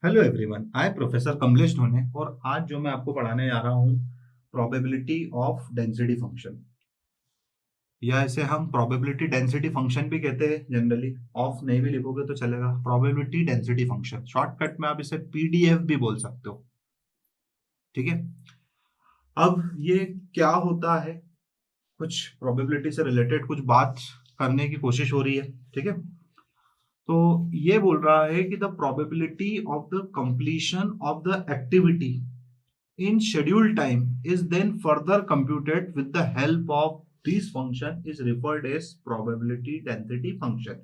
Hello everyone, आई professor Kamlesh ढोने और आज जो मैं आपको पढ़ाने जा रहा हूँ प्रोबेबिलिटी ऑफ डेंसिटी फंक्शन, या इसे हम प्रोबेबिलिटी डेंसिटी फंक्शन भी कहते हैं। जनरली ऑफ नहीं भी लिखोगे तो चलेगा, प्रोबेबिलिटी डेंसिटी फंक्शन। शॉर्टकट में आप इसे पीडीएफ भी बोल सकते हो। ठीक है, अब ये क्या होता है, कुछ प्रोबेबिलिटी से रिलेटेड कुछ बात करने की कोशिश हो रही है। ठीक है, तो ये बोल रहा है कि the probability of the completion of the activity in scheduled time is then further computed with the help of this function is referred as probability density function।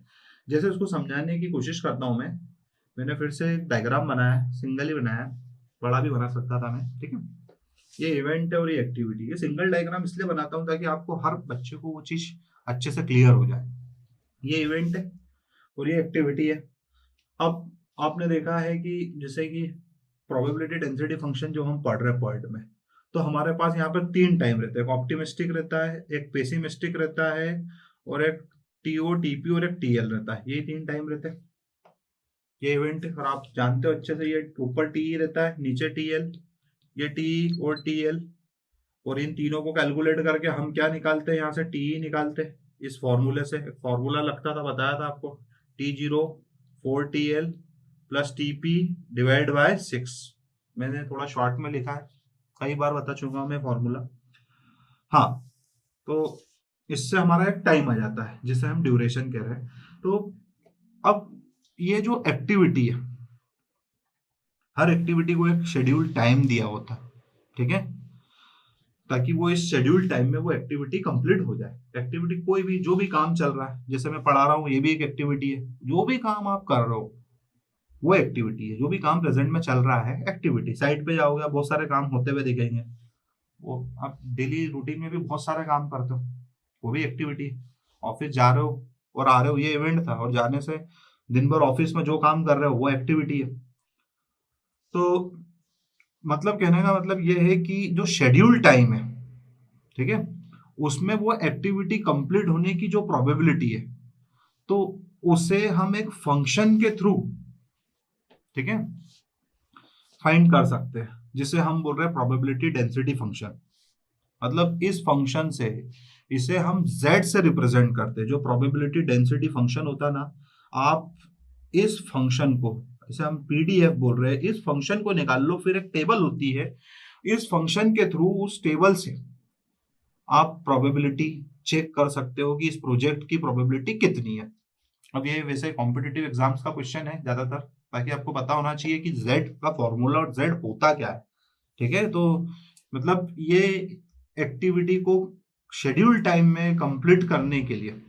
जैसे उसको समझाने की कोशिश करता हूं मैंने फिर से डायग्राम बनाया, सिंगल ही बनाया, बड़ा भी बना सकता था मैं। ठीक है, ये इवेंट है और ये एक्टिविटी। ये सिंगल डायग्राम इसलिए बनाता हूं ताकि आपको हर बच्चे को वो चीज अच्छे से क्लियर हो जाए। ये इवेंट है और ये एक्टिविटी है। अब आपने देखा है कि जैसे कि प्रोबेबिलिटी डेंसिटी फंक्शन जो हम पढ़ रहे हैं पॉइंट में, तो हमारे पास यहाँ पर तीन टाइम रहते हैं। एक ऑप्टिमिस्टिक रहता है, एक पेसिमिस्टिक रहता है, और एक टीओ टीपी और एक टीएल रहता है। ये तीन टाइम रहते हैं। ये इवेंट और आप जानते हो अच्छे से, ये ऊपर टी रहता है, नीचे टीएल, ये टी और टीएल, और इन तीनों को कैलकुलेट करके हम क्या निकालते हैं, यहाँ से टी निकालते हैं इस फॉर्मूले से। एक फॉर्मूला लगता था, बताया था आपको, T0 4TL plus TP divide by 6। मैंने थोड़ा शॉर्ट में लिखा है, कई बार बता चुका हूं मैं फॉर्मूला। हाँ, तो इससे हमारा एक टाइम आ जाता है जिसे हम ड्यूरेशन कह रहे हैं। तो अब ये जो एक्टिविटी है, हर एक्टिविटी को एक शेड्यूल टाइम दिया होता है। ठीक है, ताकि वो इस शेड्यूल टाइम में वो एक्टिविटी कंप्लीट हो जाए। एक्टिविटी कोई भी, जो भी काम चल रहा है, जैसे मैं पढ़ा रहा हूँ, ये भी एक एक्टिविटी है। जो भी काम आप कर रहे हो वो एक्टिविटी है। जो भी काम प्रेजेंट में चल रहा है एक्टिविटी। साइट पे जाओगे, बहुत सारे काम होते हुए दिखेंगे, वो आप डेली रूटीन में भी बहुत सारे काम करते हो, वो भी एक्टिविटी है। ऑफिस जा रहे हो और आ रहे हो, ये इवेंट था, और जाने से दिन भर ऑफिस में जो काम कर रहे हो वो एक्टिविटी है। तो मतलब कहने का मतलब ये है कि जो शेड्यूल टाइम है, ठीक है, उसमें वो एक्टिविटी कंप्लीट होने की जो प्रोबेबिलिटी है, तो उसे हम एक फंक्शन के थ्रू, ठीक है, फाइंड कर सकते हैं, जिसे हम बोल रहे हैं प्रोबेबिलिटी डेंसिटी फंक्शन। मतलब इस फंक्शन से, इसे हम z से रिप्रेजेंट करते हैं। जो प्रोबेबिलिटी डेंसिटी फंक्शन होता है ना, आप इस फंक्शन को, इसे हम पीडीएफ बोल रहे हैं, इस फंक्शन को निकाल लो। फिर एक टेबल होती है, इस फंक्शन के थ्रू उस टेबल से आप प्रोबेबिलिटी चेक कर सकते हो कि इस प्रोजेक्ट की प्रोबेबिलिटी कितनी है। अब ये वैसे कॉम्पिटिटिव एग्जाम्स का क्वेश्चन है ज्यादातर, ताकि आपको पता होना चाहिए कि z का फॉर्मूला और z होता क्या है। ठीक है, तो मतलब ये एक्टिविटी को शेड्यूल टाइम में कंप्लीट करने के लिए,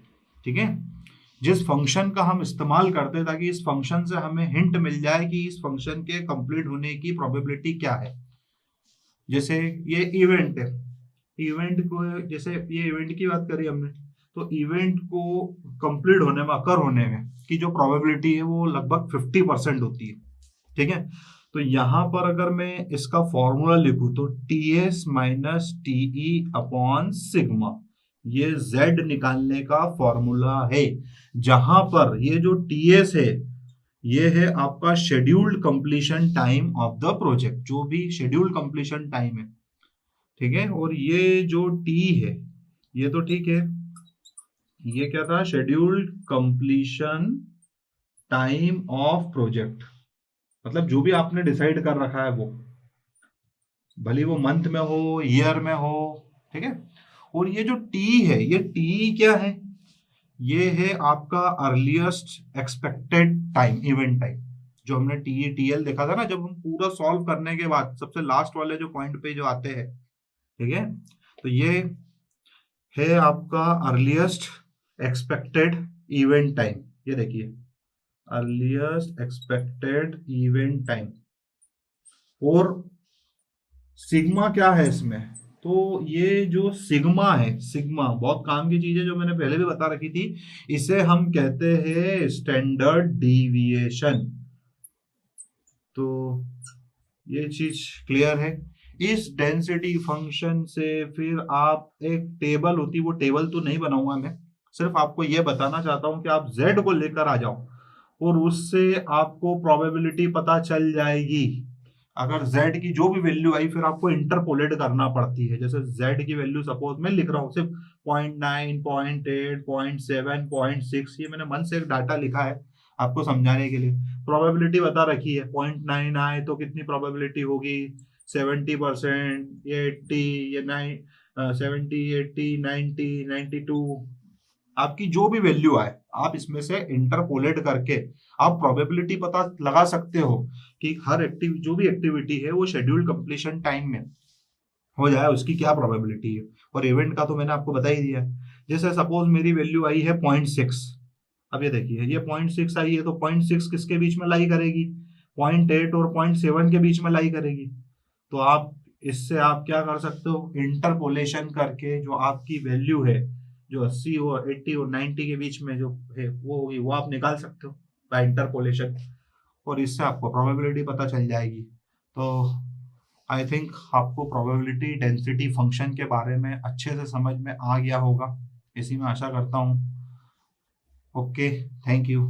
ठीक है, जिस फंक्शन का हम इस्तेमाल करते हैं, ताकि इस फंक्शन से हमें हिंट मिल जाए कि इस फंक्शन के कंप्लीट होने की प्रोबेबिलिटी क्या है। जैसे ये इवेंट है, इवेंट को, जैसे ये इवेंट की बात करी हमने, तो इवेंट को कंप्लीट होने में, अकर होने में की जो प्रोबेबिलिटी है वो लगभग 50% होती है। ठीक है, तो यहां पर अगर मैं इसका फॉर्मूला लिखूं तो TS minus TE upon sigma, ये z निकालने का फॉर्मूला है। जहां पर ये जो टीएस है, ये है आपका scheduled completion time of the project, जो भी शेड्यूल्ड कंप्लीशन टाइम है। ठीक है, और ये जो टी है, ये तो ठीक है, ये क्या था, scheduled completion time of project. मतलब जो भी आपने डिसाइड कर रखा है वो, भले वो मंथ में हो, ईयर में हो। ठीक है, और ये जो टी है, ये टी क्या है, ये है आपका earliest expected time, event time. जो हमने टी टीएल देखा था ना, जब हम पूरा सॉल्व करने के बाद सबसे लास्ट वाले जो पॉइंट पे जो आते हैं, ठीक है, तो ये है आपका अर्लीस्ट एक्सपेक्टेड इवेंट टाइम। ये देखिए, अर्लीस्ट एक्सपेक्टेड इवेंट टाइम। और सिग्मा क्या है इसमें, तो ये जो सिग्मा है, सिग्मा बहुत काम की चीज है, जो मैंने पहले भी बता रखी थी। इसे हम कहते हैं स्टैंडर्ड डिविएशन। तो ये चीज क्लियर है। इस डेंसिटी फंक्शन से फिर आप, एक टेबल होती, वो टेबल तो नहीं बनाऊंगा मैं, सिर्फ आपको ये बताना चाहता हूं कि आप z को लेकर आ जाओ और उससे आपको प्रोबेबिलिटी पता चल जाएगी। अगर z की जो भी वैल्यू आई फिर आपको इंटरपोलेट करना पड़ती है। जैसे z की वैल्यू सपोज मैं लिख रहा हूँ सिर्फ 0.9, 0.8, 0.7, 0.6, ये मैंने मन से एक डाटा लिखा है आपको समझाने के लिए। प्रोबेबिलिटी बता रखी है, 0.9 आए तो कितनी प्रोबेबिलिटी होगी, 70%, ये 80, ये 70, 80, 90, 92, आपकी जो भी वैल्यू आए आप इसमें से इंटरपोलेट करके आप प्रोबेबिलिटी पता लगा सकते हो कि हर जो भी एक्टिविटी है वो शेड्यूल कंप्लीशन टाइम में हो जाए, उसकी क्या प्रोबेबिलिटी है। और इवेंट का तो मैंने आपको बता ही दिया है। जैसे सपोज मेरी वैल्यू आई है 0.6, अब ये देखिए ये 0.6 आई है तो 0.6 किसके बीच में लाई करेगी, 0.8 और 0.7 के बीच में लाई करेगी। तो आप इससे आप क्या कर सकते हो, इंटरपोलेशन करके जो आपकी वैल्यू है जो 80 और 80 और 90 के बीच में जो है वो होगी, वो आप निकाल सकते हो बाय इंटरपोलेशन, और इससे आपको प्रोबेबिलिटी पता चल जाएगी। तो आई थिंक आपको प्रोबेबिलिटी डेंसिटी फंक्शन के बारे में अच्छे से समझ में आ गया होगा, इसी में आशा करता हूँ। Okay, thank you.